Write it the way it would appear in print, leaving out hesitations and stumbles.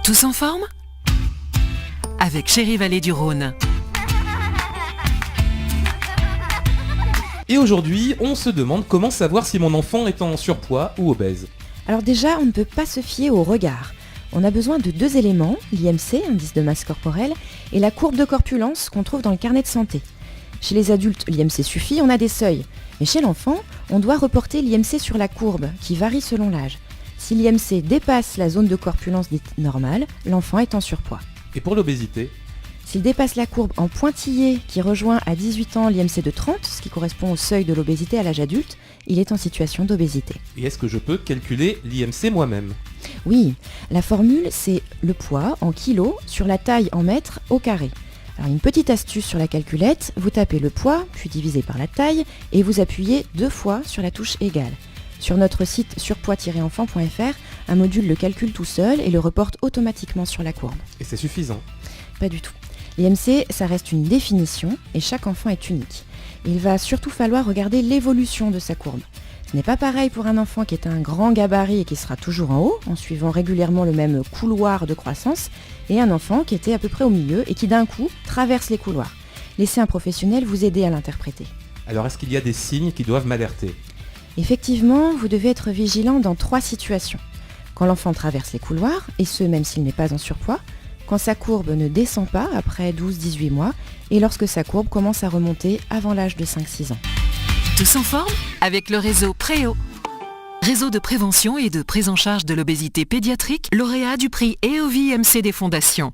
Tous en forme? Avec Chérie Vallée du Rhône. Et aujourd'hui, on se demande comment savoir si mon enfant est en surpoids ou obèse. Alors déjà, on ne peut pas se fier au regard. On a besoin de deux éléments, l'IMC, indice de masse corporelle, et la courbe de corpulence qu'on trouve dans le carnet de santé. Chez les adultes, l'IMC suffit, on a des seuils. Mais chez l'enfant, on doit reporter l'IMC sur la courbe, qui varie selon l'âge. Si l'IMC dépasse la zone de corpulence dite normale, l'enfant est en surpoids. Et pour l'obésité? S'il dépasse la courbe en pointillé qui rejoint à 18 ans l'IMC de 30, ce qui correspond au seuil de l'obésité à l'âge adulte, il est en situation d'obésité. Et est-ce que je peux calculer l'IMC moi-même? Oui, la formule c'est le poids en kilos sur la taille en mètres au carré. Alors une petite astuce sur la calculette, vous tapez le poids, puis divisé par la taille, et vous appuyez 2 fois sur la touche égale. Sur notre site surpoids-enfant.fr, un module le calcule tout seul et le reporte automatiquement sur la courbe. Et c'est suffisant? Pas du tout. L'IMC, ça reste une définition et chaque enfant est unique. Il va surtout falloir regarder l'évolution de sa courbe. Ce n'est pas pareil pour un enfant qui est un grand gabarit et qui sera toujours en haut, en suivant régulièrement le même couloir de croissance, et un enfant qui était à peu près au milieu et qui d'un coup traverse les couloirs. Laissez un professionnel vous aider à l'interpréter. Alors est-ce qu'il y a des signes qui doivent m'alerter? Effectivement, vous devez être vigilant dans 3 situations. Quand l'enfant traverse les couloirs, et ce même s'il n'est pas en surpoids, quand sa courbe ne descend pas après 12-18 mois, et lorsque sa courbe commence à remonter avant l'âge de 5-6 ans. Tous en forme? Avec le réseau Préo. Réseau de prévention et de prise en charge de l'obésité pédiatrique, lauréat du prix EOVI-IMC des fondations.